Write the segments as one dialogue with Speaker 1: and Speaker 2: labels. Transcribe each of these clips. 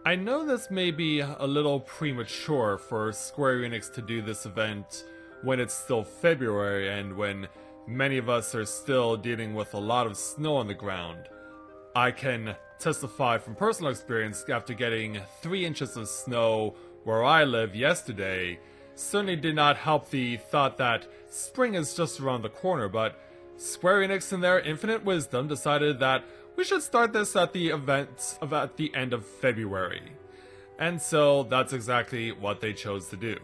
Speaker 1: I know this may be a little premature for Square Enix to do this event when it's still February and when many of us are still dealing with a lot of snow on the ground. I can testify from personal experience after getting 3 inches of snow where I live yesterday. Certainly did not help the thought that spring is just around the corner, but Square Enix in their infinite wisdom decided that we should start this at the event at the end of February. And so that's exactly what they chose to do.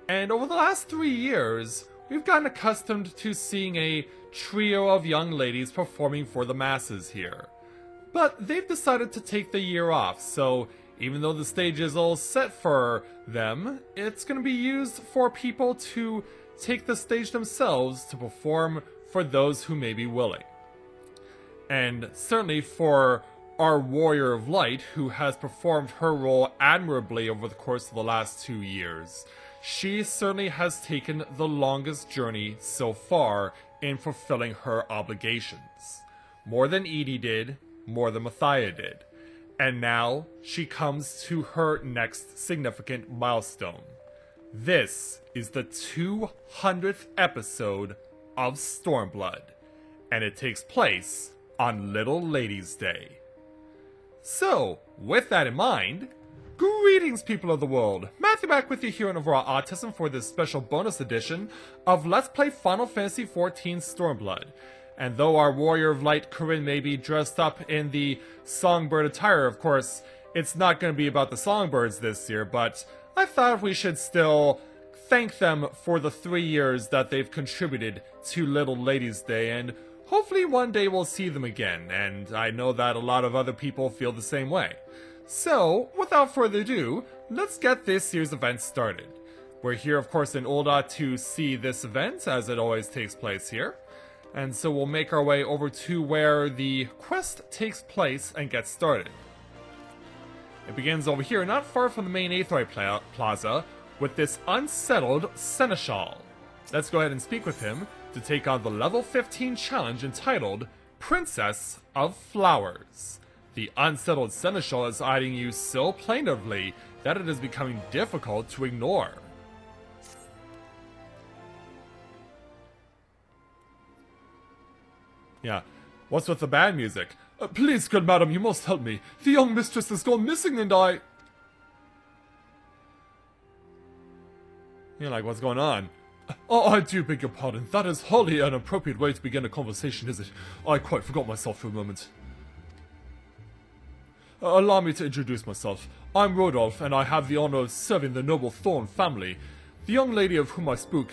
Speaker 1: And over the last 3 years, we've gotten accustomed to seeing a trio of young ladies performing for the masses here. But they've decided to take the year off, so even though the stage is all set for them, it's going to be used for people to take the stage themselves to perform for those who may be willing. And certainly for our Warrior of Light, who has performed her role admirably over the course of the last 2 years, she certainly has taken the longest journey so far in fulfilling her obligations. More than Edie did, more than Mathia did. And now she comes to her next significant milestone. This is the 200th episode of Stormblood, and it takes place on Little Ladies' Day. So, with that in mind, greetings people of the world! Matthew back with you here on Overall Autism for this special bonus edition of Let's Play Final Fantasy XIV Stormblood. And though our Warrior of Light Corinne may be dressed up in the songbird attire, of course, it's not going to be about the songbirds this year, but I thought we should still thank them for the 3 years that they've contributed to Little Ladies' Day, and hopefully one day we'll see them again, and I know that a lot of other people feel the same way. So, without further ado, let's get this year's event started. We're here, of course, in Ul'dah to see this event, as it always takes place here. And so we'll make our way over to where the quest takes place and get started. It begins over here, not far from the main Aetheryte Plaza, with this unsettled Seneschal. Let's go ahead and speak with him to take on the level 15 challenge entitled Princess of Flowers. The unsettled Seneschal is eyeing you so plaintively that it is becoming difficult to ignore. Yeah, what's with the bad music? Please, good madam, you must help me. The young mistress has gone missing and I... You're like, what's going on? Oh, I do beg your pardon. That is wholly an appropriate way to begin a conversation, is it? I quite forgot myself for a moment. Allow me to introduce myself. I'm Rodolph, and I have the honor of serving the noble Thorn family. The young lady of whom I spook...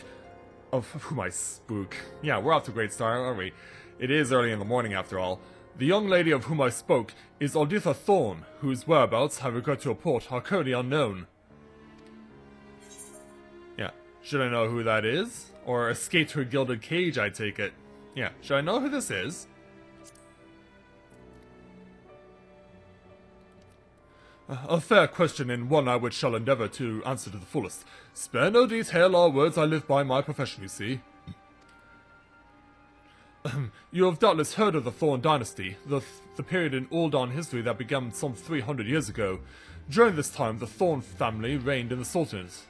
Speaker 1: Yeah, we're off to a great start, aren't we? It is early in the morning, after all. The young lady of whom I spoke is Alditha Thorn, whose whereabouts, I regret to report, are currently unknown. Yeah, should I know who that is? Or escaped her gilded cage, I take it. Yeah, should I know who this is? A fair question, and one I which shall endeavour to answer to the fullest. Spare no detail, are words I live by my profession, you see. You have doubtless heard of the Thorn dynasty, the period in Ul'dah history that began some 300 years ago. During this time, the Thorn family reigned in the Sultanate.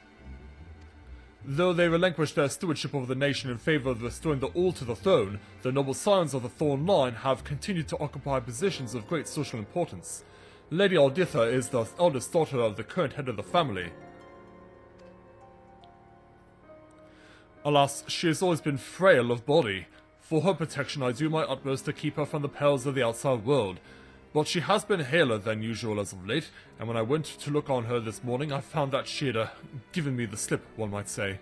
Speaker 1: Though they relinquished their stewardship over the nation in favour of restoring the Ul to the throne, the noble scions of the Thorn line have continued to occupy positions of great social importance. Lady Alditha is the eldest daughter of the current head of the family. Alas, she has always been frail of body. For her protection, I do my utmost to keep her from the perils of the outside world. But she has been paler than usual as of late, and when I went to look on her this morning, I found that she had given me the slip, one might say.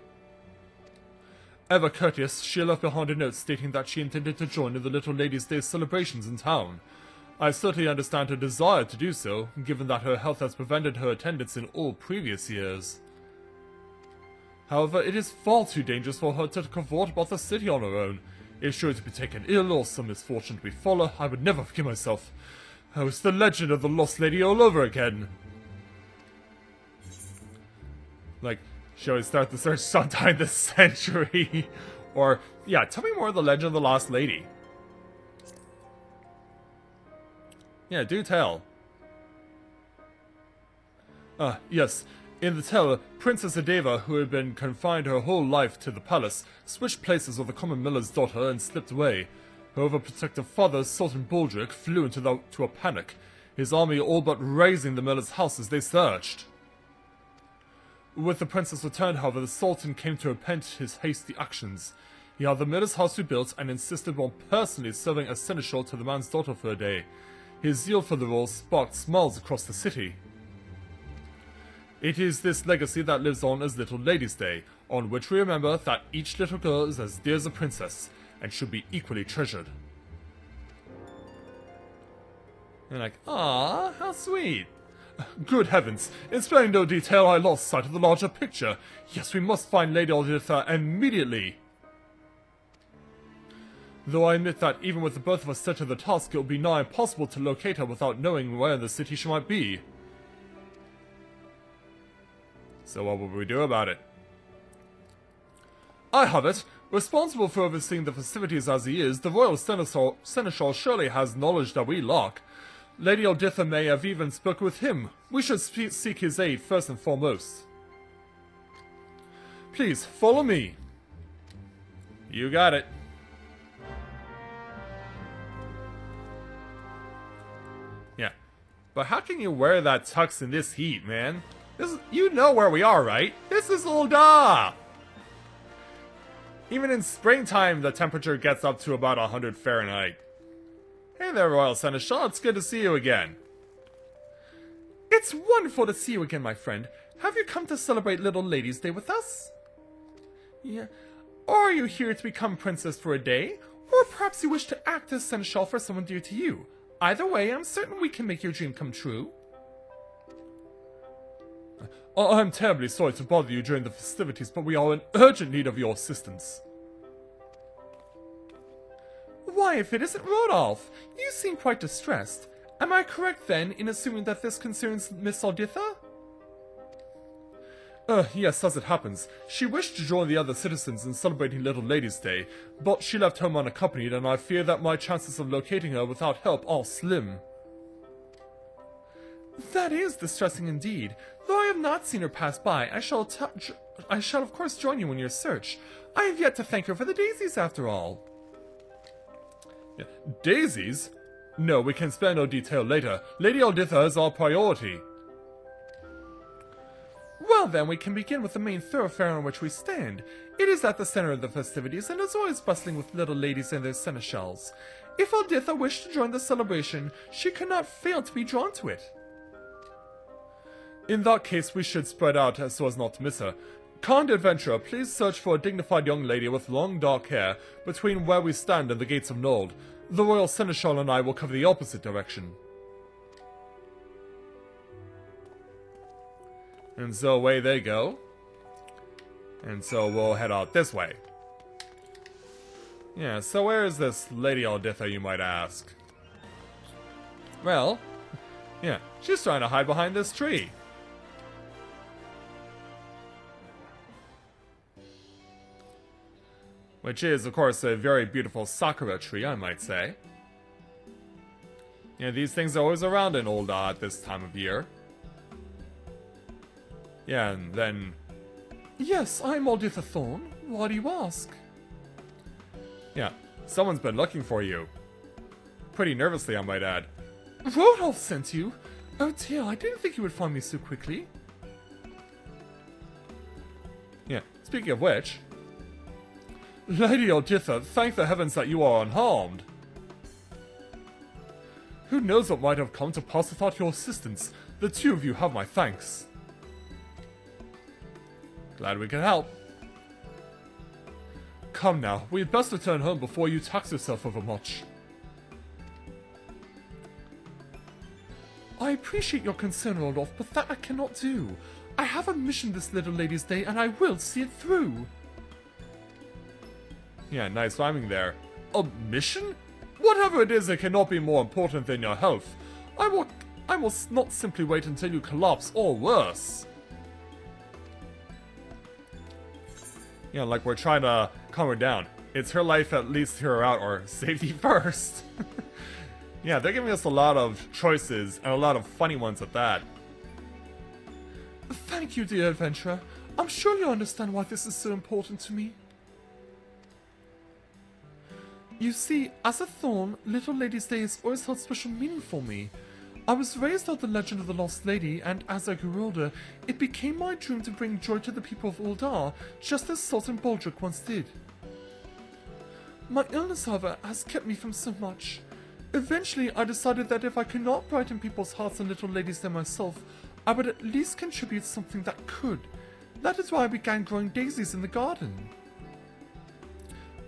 Speaker 1: Ever courteous, she left behind a note stating that she intended to join in the Little Ladies' Day celebrations in town. I certainly understand her desire to do so, given that her health has prevented her attendance in all previous years. However, it is far too dangerous for her to cavort about the city on her own. If she were to be taken ill or some misfortune to befall her, I would never forgive myself. Oh, it's the legend of the lost lady all over again. Like, shall we start the search sometime this century? Or, yeah, tell me more of the legend of the lost lady. Yeah, do tell. Yes. In the tale, Princess Adeva, who had been confined her whole life to the palace, switched places with the common miller's daughter and slipped away. Her overprotective father, Sultan Baldric, flew into a panic, his army all but razing the miller's house as they searched. With the princess returned, however, the Sultan came to repent his hasty actions. He had the miller's house rebuilt and insisted on personally serving as seneschal to the man's daughter for a day. His zeal for the role sparked smiles across the city. It is this legacy that lives on as Little Ladies' Day, on which we remember that each little girl is as dear as a princess, and should be equally treasured. You're like, ah, how sweet. Good heavens, in sparing no detail I lost sight of the larger picture. Yes, we must find Lady Alditha immediately. Though I admit that even with the both of us set to the task, it would be nigh impossible to locate her without knowing where in the city she might be. So what will we do about it? I have it. Responsible for overseeing the festivities as he is, the royal seneschal surely has knowledge that we lack. Lady Alditha may have even spoken with him. We should seek his aid first and foremost. Please, follow me. You got it. Yeah. But how can you wear that tux in this heat, man? You know where we are, right? This is Ul'dah! Even in springtime, the temperature gets up to about 100 Fahrenheit. Hey there, Royal Seneschal, it's good to see you again. It's wonderful to see you again, my friend. Have you come to celebrate Little Ladies' Day with us? Yeah. Or are you here to become princess for a day? Or perhaps you wish to act as Seneschal for someone dear to you. Either way, I'm certain we can make your dream come true. I'm terribly sorry to bother you during the festivities, but we are in urgent need of your assistance. Why, if it isn't Rodolph! You seem quite distressed. Am I correct, then, in assuming that this concerns Miss Alditha? Yes, as it happens. She wished to join the other citizens in celebrating Little Ladies' Day, but she left home unaccompanied, and I fear that my chances of locating her without help are slim. That is distressing indeed. Though I have not seen her pass by, I shall of course join you in your search. I have yet to thank her for the daisies, after all. Yeah. Daisies? No, we can spare no detail later. Lady Alditha is our priority. Well then, we can begin with the main thoroughfare on which we stand. It is at the center of the festivities, and is always bustling with little ladies and their seneschals. If Alditha wished to join the celebration, she could not fail to be drawn to it. In that case, we should spread out so as not to miss her. Kind adventurer, please search for a dignified young lady with long dark hair between where we stand and the gates of Nold. The Royal Seneschal and I will cover the opposite direction. And so away they go. And so we'll head out this way. Yeah, so where is this Lady Alditha, you might ask? Well, yeah, she's trying to hide behind this tree. Which is, of course, a very beautiful sakura tree, I might say. Yeah, these things are always around in Ul'dah at this time of year. Yeah, and then... Yes, I'm Alditha Thorn. Why do you ask? Yeah, someone's been looking for you. Pretty nervously, I might add. Rodolph sent you? Oh dear, I didn't think you would find me so quickly. Yeah, speaking of which... Lady Alditha, thank the heavens that you are unharmed. Who knows what might have come to pass without your assistance? The two of you have my thanks. Glad we can help. Come now, we had best return home before you tax yourself overmuch. I appreciate your concern, Rodolph, but that I cannot do. I have a mission this Little Ladies' Day, and I will see it through. Yeah, nice rhyming there. A mission? Whatever it is, it cannot be more important than your health. I will not simply wait until you collapse, or worse. Yeah, like we're trying to calm her down. It's her life, at least hear her out, or safety first. Yeah, they're giving us a lot of choices, and a lot of funny ones at that.
Speaker 2: Thank you, dear adventurer. I'm sure you understand why this is so important to me. You see, as a Thorn, Little Lady's Day has always held special meaning for me. I was raised on the legend of the Lost Lady, and as I grew older, it became my dream to bring joy to the people of Uldar, just as Sultan Baldric once did. My illness, however, has kept me from so much. Eventually, I decided that if I could not brighten people's hearts on Little Lady's Day myself, I would at least contribute something that could. That is why I began growing daisies in the garden.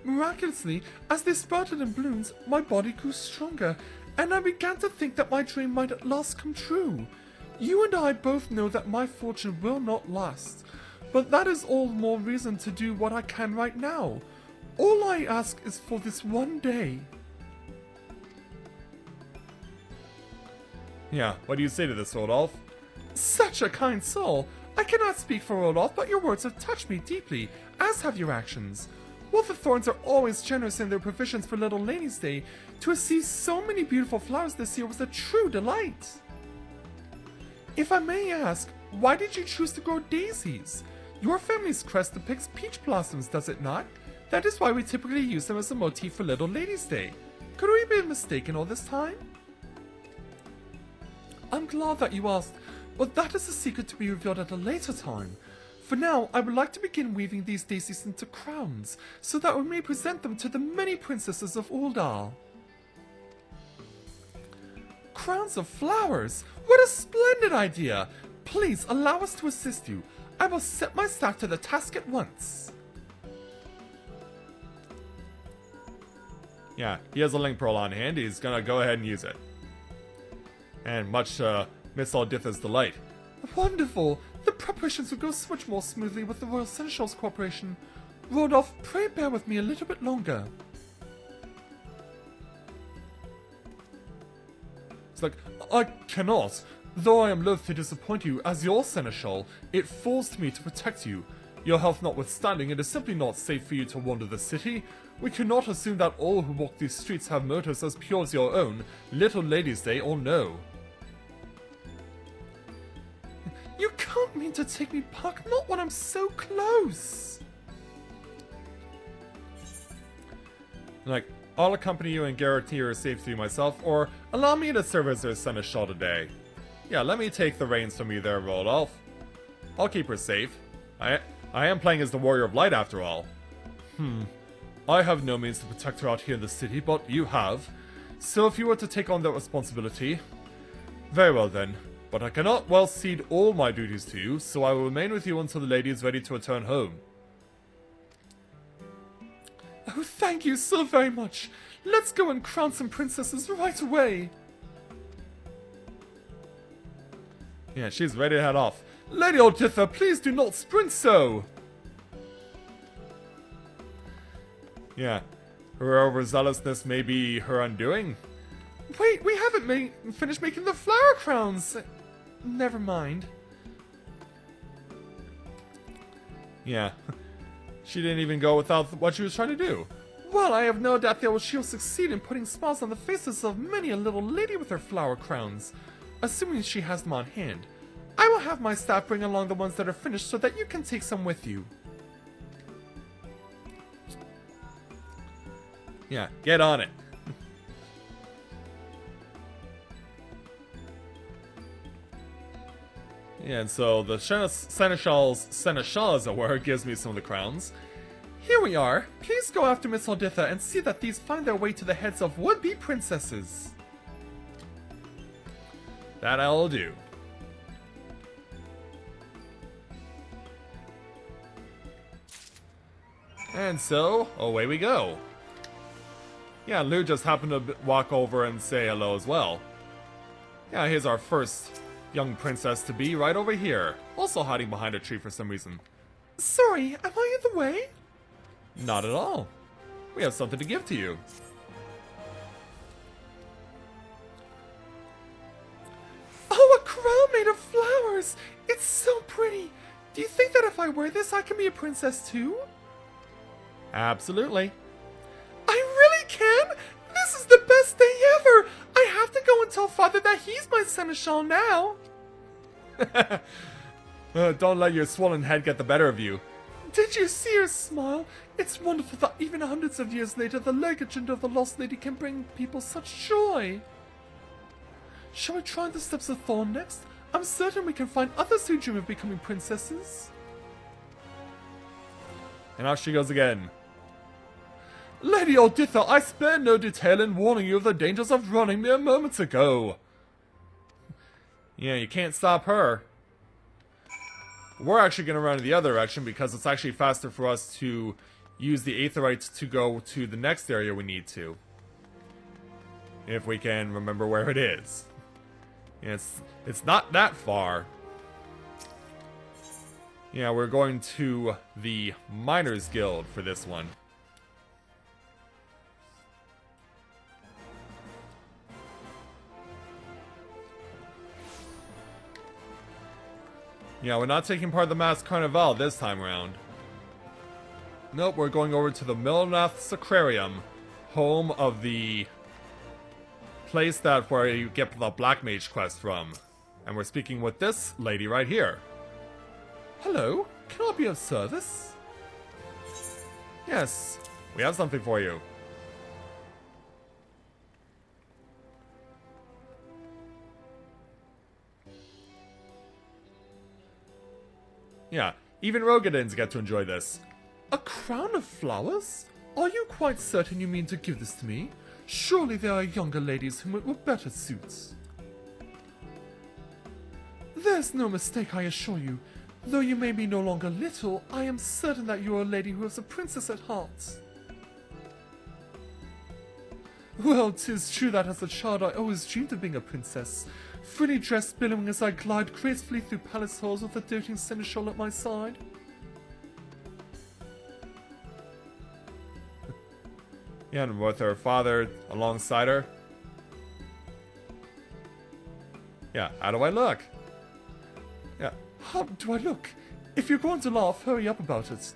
Speaker 2: Miraculously, as they sprouted and bloomed, my body grew stronger, and I began to think that my dream might at last come true. You and I both know that my fortune will not last, but that is all the more reason to do what I can right now. All I ask is for this one day.
Speaker 1: Yeah, what do you say to this, Rodolph?
Speaker 2: Such a kind soul! I cannot speak for Rodolph, but your words have touched me deeply, as have your actions. While the Thorns are always generous in their provisions for Little Lady's Day, to see so many beautiful flowers this year was a true delight. If I may ask, why did you choose to grow daisies? Your family's crest depicts peach blossoms, does it not? That is why we typically use them as a motif for Little Lady's Day. Could we be mistaken all this time? I'm glad that you asked, but that is a secret to be revealed at a later time. For now, I would like to begin weaving these daisies into crowns, so that we may present them to the many princesses of Uldar. Crowns of flowers? What a splendid idea! Please allow us to assist you. I will set my staff to the task at once.
Speaker 1: Yeah, he has a link pearl on hand. He's gonna go ahead and use it. And much Miss Alditha's delight.
Speaker 2: Wonderful! The preparations will go so much more smoothly with the Royal Seneschal's cooperation. Rodolph, pray bear with me a little bit longer.
Speaker 1: It's like, I cannot. Though I am loath to disappoint you, as your Seneschal, it falls to me to protect you. Your health notwithstanding, it is simply not safe for you to wander the city. We cannot assume that all who walk these streets have motives as pure as your own, Little Lady's Day or no.
Speaker 2: You can't mean to take me back, not when I'm so close.
Speaker 1: Like, I'll accompany you and guarantee your safety myself, or allow me to serve as your Seneschal today. Yeah, let me take the reins from you there, Rodolph. I'll keep her safe. I am playing as the Warrior of Light after all. I have no means to protect her out here in the city, but you have. So if you were to take on that responsibility... Very well then. But I cannot well cede all my duties to you, so I will remain with you until the lady is ready to return home.
Speaker 2: Oh, thank you so very much. Let's go and crown some princesses right away.
Speaker 1: Yeah, she's ready to head off. Lady Alditha, please do not sprint so! Yeah, her overzealousness may be her undoing.
Speaker 2: Wait, we haven't finished making the flower crowns! Never mind.
Speaker 1: Yeah, she didn't even go without what she was trying to do.
Speaker 2: Well, I have no doubt that she'll succeed in putting smiles on the faces of many a little lady with her flower crowns, assuming she has them on hand. I will have my staff bring along the ones that are finished so that you can take some with you.
Speaker 1: Yeah, get on it. Yeah, and so the Seneschal's Seneschal, as it were, gives me some of the crowns.
Speaker 2: Here we are. Please go after Miss Alditha and see that these find their way to the heads of would-be princesses.
Speaker 1: That I'll do. And so, away we go. Yeah, Lou just happened to walk over and say hello as well. Yeah, here's our first young princess to be right over here. Also hiding behind a tree for some reason.
Speaker 2: Sorry, am I in the way?
Speaker 1: Not at all. We have something to give to you.
Speaker 2: Oh, a crown made of flowers! It's so pretty! Do you think that if I wear this, I can be a princess too?
Speaker 1: Absolutely.
Speaker 2: I really can? This is the best day ever! I have to go and tell Father that he's my Seneschal now!
Speaker 1: Don't let your swollen head get the better of you.
Speaker 2: Did you see her smile? It's wonderful that even hundreds of years later, the legend of the Lost Lady can bring people such joy. Shall we try the Steps of Thorn next? I'm certain we can find others who dream of becoming princesses.
Speaker 1: And off she goes again.
Speaker 2: Lady Oditha, I spare no detail in warning you of the dangers of running mere moments ago.
Speaker 1: Yeah, you can't stop her. We're actually going to run in the other direction because it's actually faster for us to use the Aetheryte to go to the next area we need to. If we can remember where it is. It's not that far. Yeah, we're going to the Miners Guild for this one. Yeah, we're not taking part in the Mass Carnival this time around. Nope, we're going over to the Milnath Sacrarium, home of the place that where you get the Black Mage quest from. And we're speaking with this lady right here.
Speaker 2: Hello, can I be of service?
Speaker 1: Yes, we have something for you. Yeah, even Rogadins get to enjoy this.
Speaker 2: A crown of flowers? Are you quite certain you mean to give this to me? Surely there are younger ladies whom it will better suit. There's no mistake, I assure you. Though you may be no longer little, I am certain that you are a lady who is a princess at heart. Well, 'tis true that as a child I always dreamed of being a princess, fully dressed, billowing as I glide gracefully through palace halls with a doting seneschal at my side.
Speaker 1: Yeah, and with her father alongside her. Yeah, how do I look? Yeah.
Speaker 2: How do I look? If you're going to laugh, hurry up about it.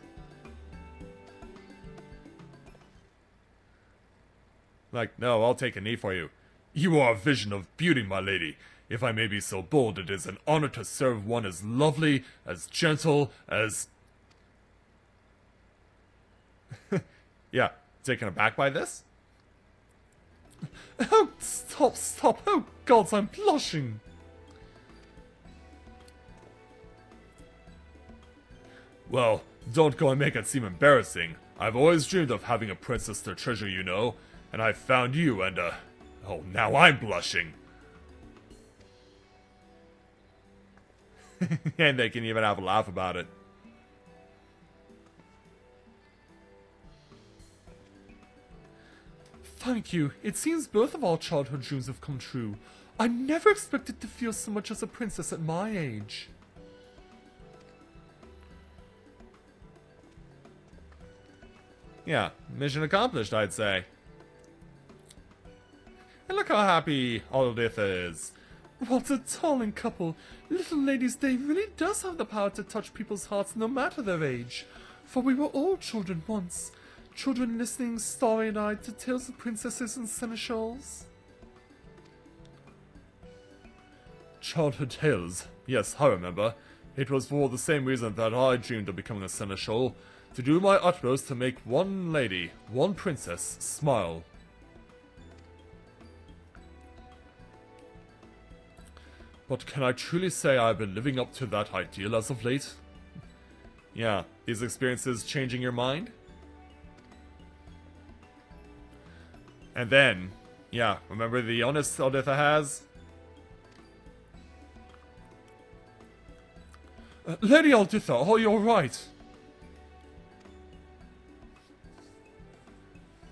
Speaker 1: Like, no, I'll take a knee for you. You are a vision of beauty, my lady. If I may be so bold, it is an honor to serve one as lovely, as gentle, as... Yeah, taken aback by this?
Speaker 2: Oh, stop, stop. Oh, gods, I'm blushing.
Speaker 1: Well, don't go and make it seem embarrassing. I've always dreamed of having a princess to treasure, you know. And I found you and, oh, now I'm blushing. And they can even have a laugh about it.
Speaker 2: Thank you. It seems both of our childhood dreams have come true. I never expected to feel so much as a princess at my age.
Speaker 1: Yeah, mission accomplished, I'd say. And look how happy Alditha is.
Speaker 2: What a darling couple. Little Lady's Day really does have the power to touch people's hearts no matter their age. For we were all children once. Children listening starry-eyed to tales of princesses and seneschals.
Speaker 1: Childhood tales. Yes, I remember. It was for the same reason that I dreamed of becoming a seneschal. To do my utmost to make one lady, one princess, smile. But can I truly say I've been living up to that ideal as of late? Yeah, these experiences changing your mind? And then, yeah, remember the illness Alditha has?
Speaker 2: Lady Alditha, are you alright?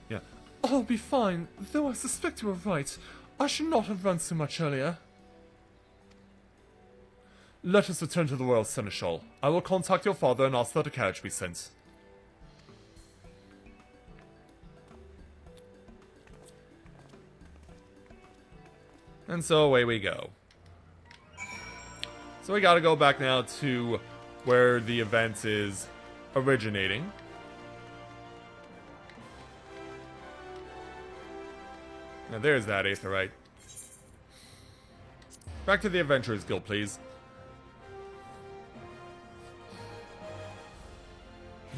Speaker 1: Yeah.
Speaker 2: I'll be fine, though I suspect you were right. I should not have run so much earlier.
Speaker 1: Let us return to the Royal Seneschal. I will contact your father and ask that a carriage be sent. And so away we go. So we gotta go back now to where the event is originating. Now there's that Aetheryte. Back to the Adventurers Guild, please.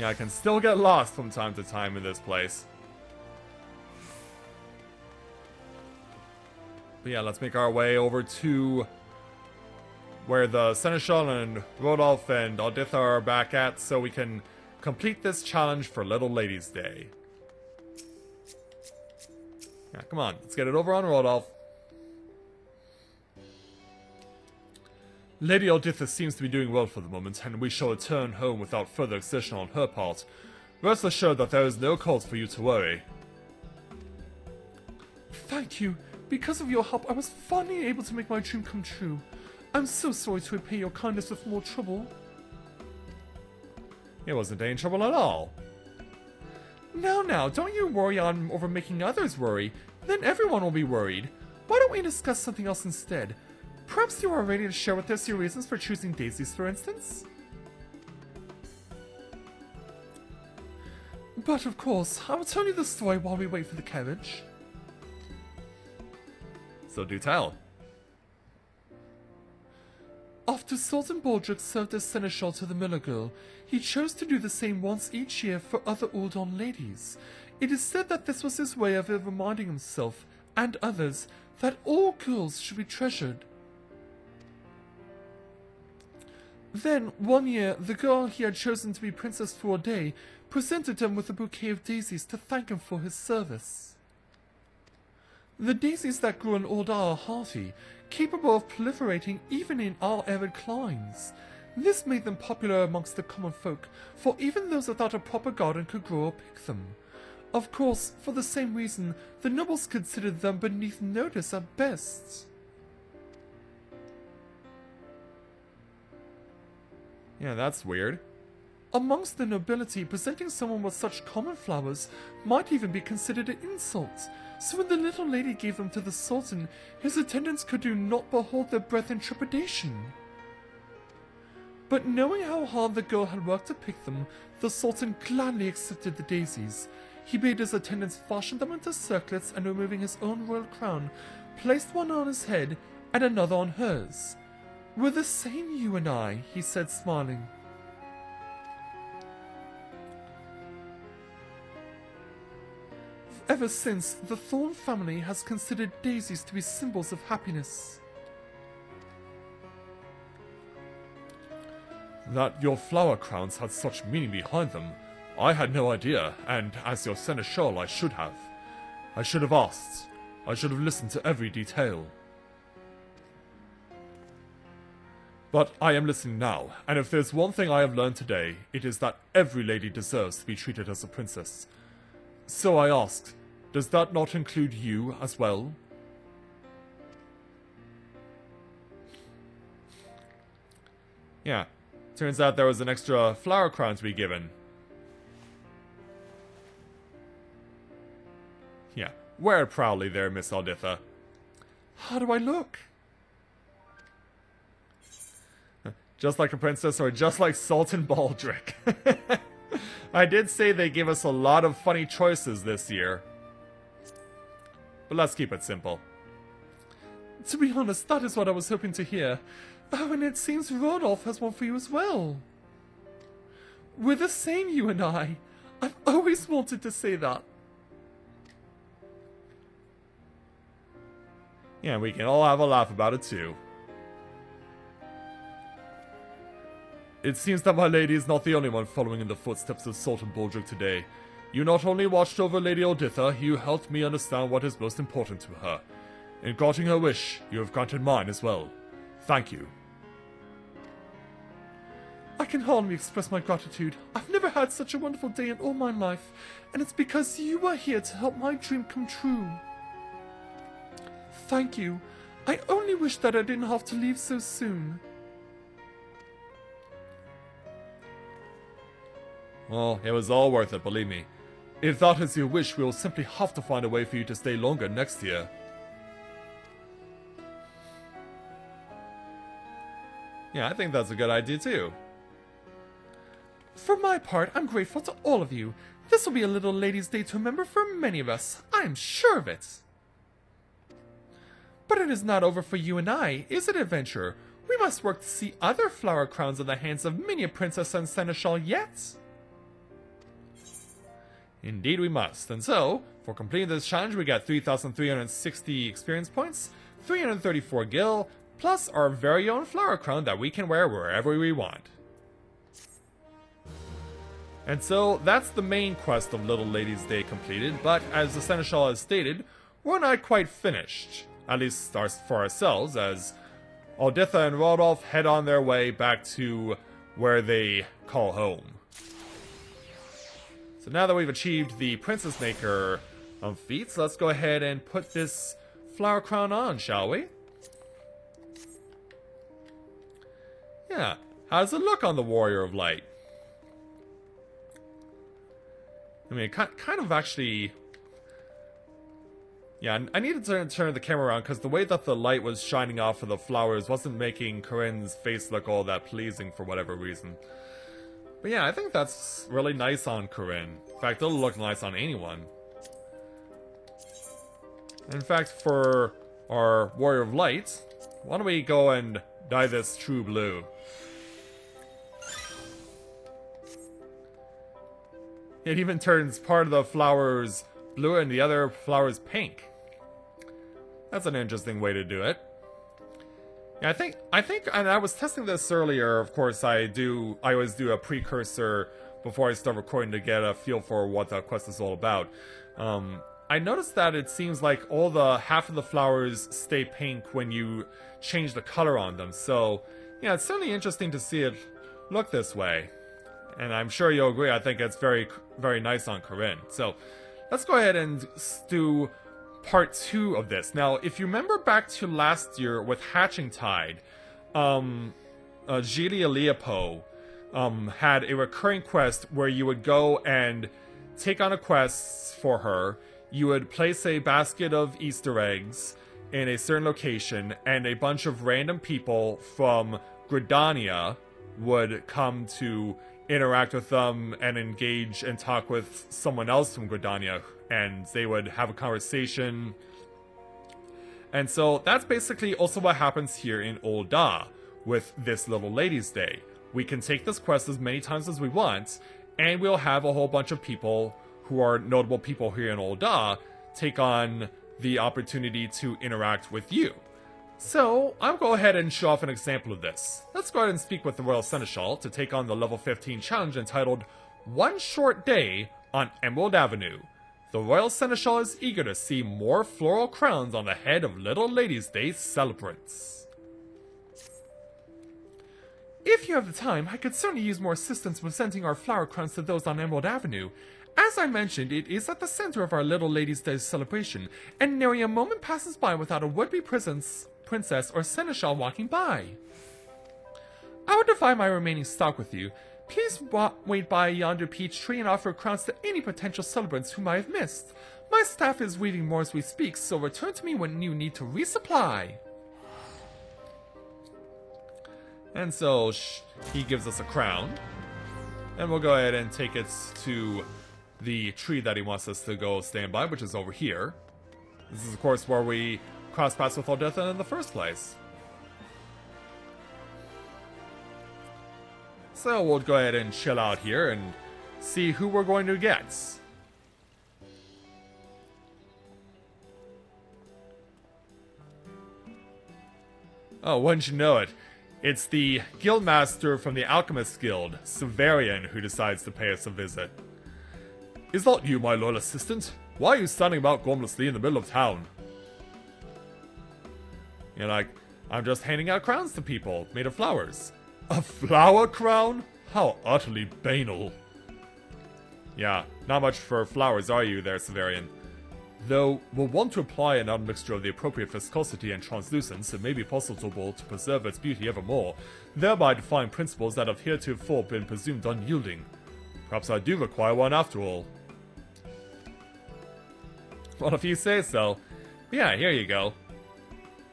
Speaker 1: Yeah, I can still get lost from time to time in this place. But yeah, let's make our way over to where the Seneschal and Rodolph and Alditha are back at, so we can complete this challenge for Little Ladies' Day. Yeah, come on, let's get it over on Rodolph. Lady Alditha seems to be doing well for the moment, and we shall return home without further exertion on her part. Rest assured that there is no cause for you to worry.
Speaker 2: Thank you. Because of your help, I was finally able to make my dream come true. I'm so sorry to repay your kindness with more trouble.
Speaker 1: It wasn't any trouble at all.
Speaker 2: Now, don't you worry over making others worry. Then everyone will be worried. Why don't we discuss something else instead? Perhaps you are ready to share with us your reasons for choosing daisies, for instance? But of course, I will tell you the story while we wait for the carriage.
Speaker 1: So do tell.
Speaker 2: After Sultan Baldric served as seneschal to the Miller girl, he chose to do the same once each year for other Uldon ladies. It is said that this was his way of reminding himself, and others, that all girls should be treasured. Then, one year, the girl he had chosen to be princess for a day presented him with a bouquet of daisies to thank him for his service. The daisies that grew in Ul'dah are hardy, capable of proliferating even in our arid climes. This made them popular amongst the common folk, for even those without a proper garden could grow or pick them. Of course, for the same reason, the nobles considered them beneath notice at best.
Speaker 1: Yeah, that's weird.
Speaker 2: Amongst the nobility, presenting someone with such common flowers might even be considered an insult. So when the little lady gave them to the Sultan, his attendants could do naught but hold their breath in trepidation. But knowing how hard the girl had worked to pick them, the Sultan gladly accepted the daisies. He bade his attendants fashion them into circlets and, removing his own royal crown, placed one on his head and another on hers. "We're the same, you and I," he said, smiling. Ever since, the Thorn family has considered daisies to be symbols of happiness.
Speaker 1: That your flower crowns had such meaning behind them, I had no idea, and as your seneschal I should have. I should have asked. I should have listened to every detail. But I am listening now, and if there's one thing I have learned today, it is that every lady deserves to be treated as a princess. So I asked, does that not include you as well? Yeah, turns out there was an extra flower crown to be given. Yeah, wear it proudly there, Miss Alditha.
Speaker 2: How do I look?
Speaker 1: Just like a princess or just like Sultan Baldric. I did say they gave us a lot of funny choices this year. But let's keep it simple.
Speaker 2: To be honest, that is what I was hoping to hear. Oh, and it seems Rodolph has one for you as well. We're the same, you and I. I've always wanted to say that.
Speaker 1: Yeah, we can all have a laugh about it too. It seems that my lady is not the only one following in the footsteps of Sultan Baldric today. You not only watched over Lady Alditha, you helped me understand what is most important to her. In granting her wish, you have granted mine as well. Thank you.
Speaker 2: I can hardly express my gratitude. I've never had such a wonderful day in all my life, and it's because you are here to help my dream come true. Thank you. I only wish that I didn't have to leave so soon.
Speaker 1: Well, it was all worth it, believe me. If that is your wish, we will simply have to find a way for you to stay longer next year. Yeah, I think that's a good idea too.
Speaker 2: For my part, I'm grateful to all of you. This will be a little ladies' day to remember for many of us. I am sure of it. But it is not over for you and I, is it, adventurer? We must work to see other flower crowns in the hands of many a princess and seneschal yet.
Speaker 1: Indeed we must. And so, for completing this challenge, we got 3,360 experience points, 334 gil, plus our very own flower crown that we can wear wherever we want. And so, that's the main quest of Little Lady's Day completed, but as the Seneschal has stated, we're not quite finished. At least for ourselves, as Alditha and Rodolph head on their way back to where they call home. So now that we've achieved the Princess Maker feats, let's go ahead and put this flower crown on, shall we? Yeah, how does it look on the Warrior of Light? I mean, it kind of actually... Yeah, I needed to turn the camera around because the way that the light was shining off of the flowers wasn't making Corinne's face look all that pleasing for whatever reason. But yeah, I think that's really nice on Corinne. In fact, it'll look nice on anyone. In fact, for our Warrior of Light, why don't we go and dye this true blue? It even turns part of the flowers blue and the other flowers pink. That's an interesting way to do it. Yeah, I think, and I was testing this earlier. Of course, I always do a precursor before I start recording to get a feel for what the quest is all about. I noticed that it seems like half of the flowers stay pink when you change the color on them. So, yeah, it's certainly interesting to see it look this way. And I'm sure you'll agree, I think it's very, very nice on Corinne. So, let's go ahead and do part 2 of this. Now, if you remember back to last year with Hatching Tide, Gilia Leopo had a recurring quest where you would go and take on a quest for her. You would place a basket of Easter eggs in a certain location, and a bunch of random people from Gridania would come to interact with them and engage and talk with someone else from Gridania, and they would have a conversation. And so that's basically also what happens here in Ul'dah with this Little Lady's Day. We can take this quest as many times as we want, and we'll have a whole bunch of people who are notable people here in Ul'dah take on the opportunity to interact with you. So, I'll go ahead and show off an example of this. Let's go ahead and speak with the Royal Seneschal to take on the level 15 challenge entitled One Short Day on Emerald Avenue. The Royal Seneschal is eager to see more floral crowns on the head of Little Lady's Day celebrants. If you have the time, I could certainly use more assistance presenting our flower crowns to those on Emerald Avenue. As I mentioned, it is at the center of our Little Lady's Day celebration, and nary a moment passes by without a would-be princess or seneschal walking by. I will divide my remaining stock with you. Please wait by yonder peach tree and offer crowns to any potential celebrants whom I have missed. My staff is weaving more as we speak, so return to me when you need to resupply. And so he gives us a crown, and we'll go ahead and take it to the tree that he wants us to go stand by, which is over here. This is, of course, where we cross paths with Alditha in the first place. So we'll go ahead and chill out here and see who we're going to get. Oh, wouldn't you know it? It's the guildmaster from the Alchemist Guild, Severian, who decides to pay us a visit. Is that you, my loyal assistant? Why are you standing about gormlessly in the middle of town? You're like, I'm just handing out crowns to people, made of flowers. A flower crown? How utterly banal. Yeah, not much for flowers, are you there, Severian? Though, we'll want to apply an admixture of the appropriate viscosity and translucence, it may be possible to preserve its beauty evermore, thereby defying principles that have heretofore been presumed unyielding. Perhaps I do require one after all. Well, if you say so. Yeah, here you go.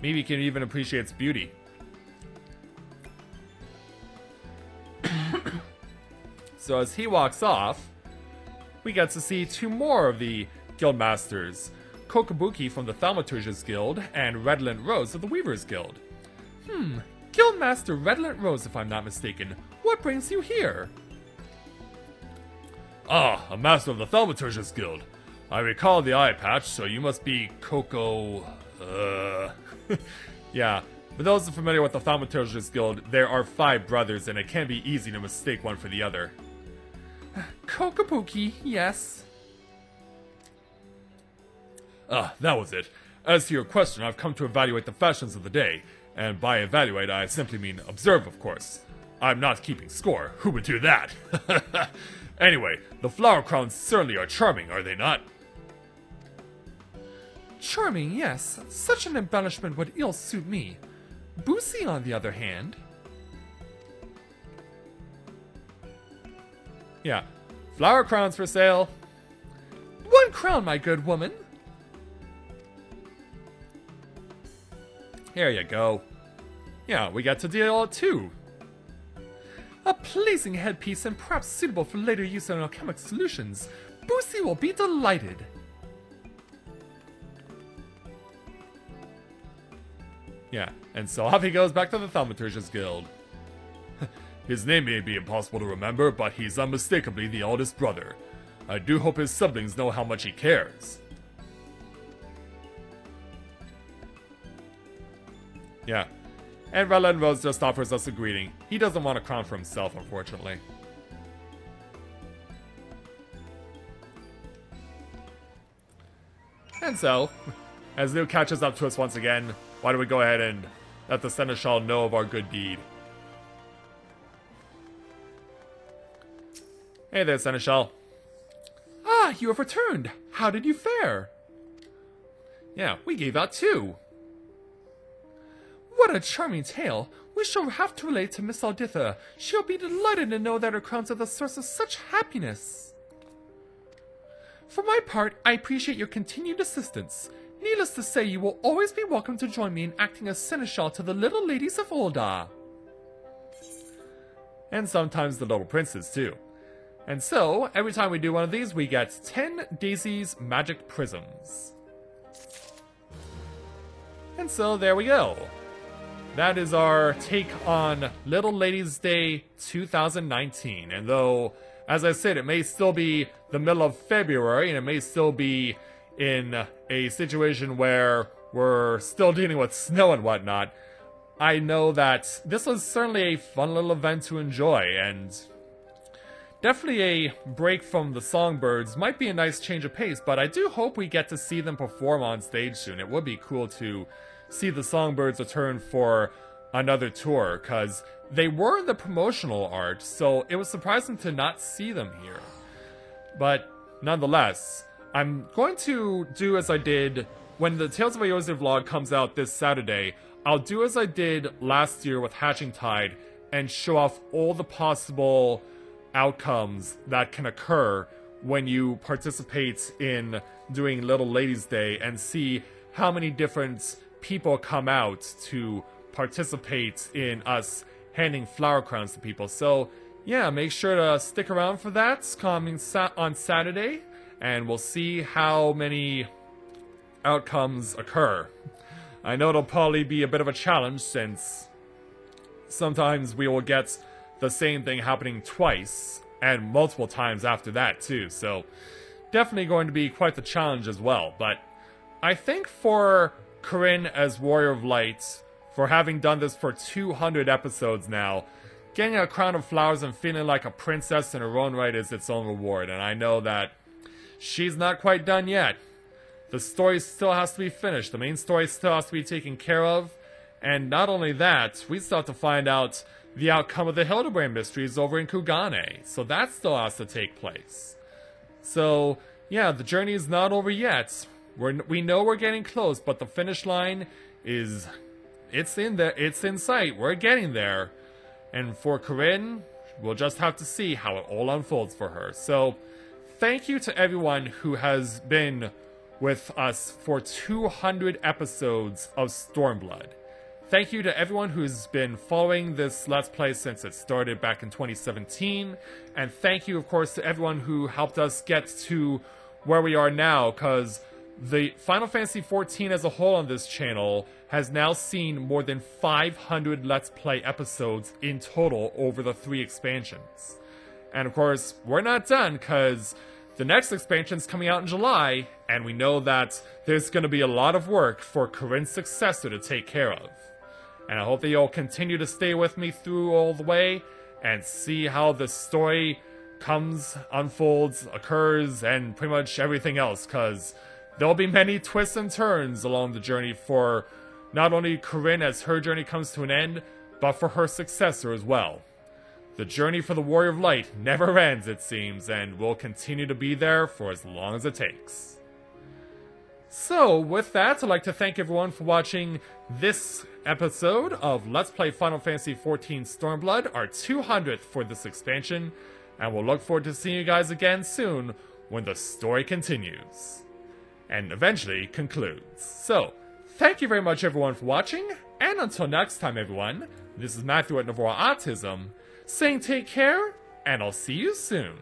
Speaker 1: Maybe you can even appreciate its beauty. So as he walks off, we get to see two more of the Guildmasters, Kokabuki from the Thaumaturge's Guild, and Redolent Rose of the Weaver's Guild. Guildmaster Redolent Rose, if I'm not mistaken. What brings you here? Ah, a master of the Thaumaturgist Guild. I recall the eye patch, so you must be Coco... Yeah, for those familiar with the Thaumaturgist Guild, there are 5 brothers, and it can be easy to mistake one for the other.
Speaker 2: Kokabuki, yes.
Speaker 1: Ah, that was it. As to your question, I've come to evaluate the fashions of the day, and by evaluate, I simply mean observe, of course. I'm not keeping score. Who would do that? Anyway, the flower crowns certainly are charming, are they not?
Speaker 2: Charming, yes. Such an embellishment would ill suit me. Boosie, on the other hand...
Speaker 1: Yeah. Flower crowns for sale.
Speaker 2: 1 crown, my good woman.
Speaker 1: Here you go. Yeah, we got to deal it too.
Speaker 2: A pleasing headpiece and perhaps suitable for later use in alchemic solutions. Boosie will be delighted.
Speaker 1: Yeah, and so off he goes back to the Thaumaturgist Guild. His name may be impossible to remember, but he's unmistakably the eldest brother. I do hope his siblings know how much he cares. Yeah, and Redland Rose just offers us a greeting. He doesn't want a crown for himself, unfortunately. And so, as Lou catches up to us once again, why don't we go ahead and let the Seneschal know of our good deed. Hey there, Seneschal.
Speaker 2: Ah, you have returned. How did you fare?
Speaker 1: Yeah, we gave out 2.
Speaker 2: What a charming tale. We shall have to relate to Miss Alditha. She'll be delighted to know that her crowns are the source of such happiness. For my part, I appreciate your continued assistance. Needless to say, you will always be welcome to join me in acting as Seneschal to the little ladies of Ul'dah.
Speaker 1: And sometimes the little princes, too. And so, every time we do one of these, we get 10 Daisy's Magic Prisms. And so, there we go. That is our take on Little Ladies' Day 2019. And though, as I said, it may still be the middle of February, and it may still be in a situation where we're still dealing with snow and whatnot, I know that this was certainly a fun little event to enjoy, and definitely a break from the Songbirds. Might be a nice change of pace, but I do hope we get to see them perform on stage soon. It would be cool to see the Songbirds return for another tour, because they were in the promotional art, so it was surprising to not see them here. But nonetheless, I'm going to do as I did when the Tales of Aoyose vlog comes out this Saturday. I'll do as I did last year with Hatching Tide and show off all the possible outcomes that can occur when you participate in doing Little Ladies' Day and see how many different people come out to participate in us handing flower crowns to people. So yeah, make sure to stick around for that coming on Saturday, and we'll see how many outcomes occur. I know it'll probably be a bit of a challenge, since sometimes we will get the same thing happening twice, and multiple times after that too, so definitely going to be quite the challenge as well. But I think for Corinne as Warrior of Light, for having done this for 200 episodes now, getting a crown of flowers and feeling like a princess in her own right is its own reward, and I know that she's not quite done yet. The story still has to be finished, the main story still has to be taken care of, and not only that, we still have to find out the outcome of the Hildebrand mysteries over in Kugane, so that still has to take place. So yeah, the journey is not over yet. We know we're getting close, but the finish line is, it's in there, it's in sight, we're getting there. And for Corinne, we'll just have to see how it all unfolds for her. So thank you to everyone who has been with us for 200 episodes of Stormblood. Thank you to everyone who's been following this Let's Play since it started back in 2017. And thank you, of course, to everyone who helped us get to where we are now, because the Final Fantasy XIV as a whole on this channel has now seen more than 500 Let's Play episodes in total over the 3 expansions. And of course, we're not done, because the next expansion's coming out in July, and we know that there's going to be a lot of work for Corinne's successor to take care of. And I hope that you'll continue to stay with me through all the way, and see how the story comes, unfolds, occurs, and pretty much everything else, because there'll be many twists and turns along the journey for not only Corinne as her journey comes to an end, but for her successor as well. The journey for the Warrior of Light never ends, it seems, and will continue to be there for as long as it takes. So, with that, I'd like to thank everyone for watching this episode of Let's Play Final Fantasy XIV Stormblood, our 200th for this expansion, and we'll look forward to seeing you guys again soon when the story continues. And eventually concludes. So, thank you very much everyone for watching, and until next time everyone, this is Matthew at Navora Autism, saying take care, and I'll see you soon.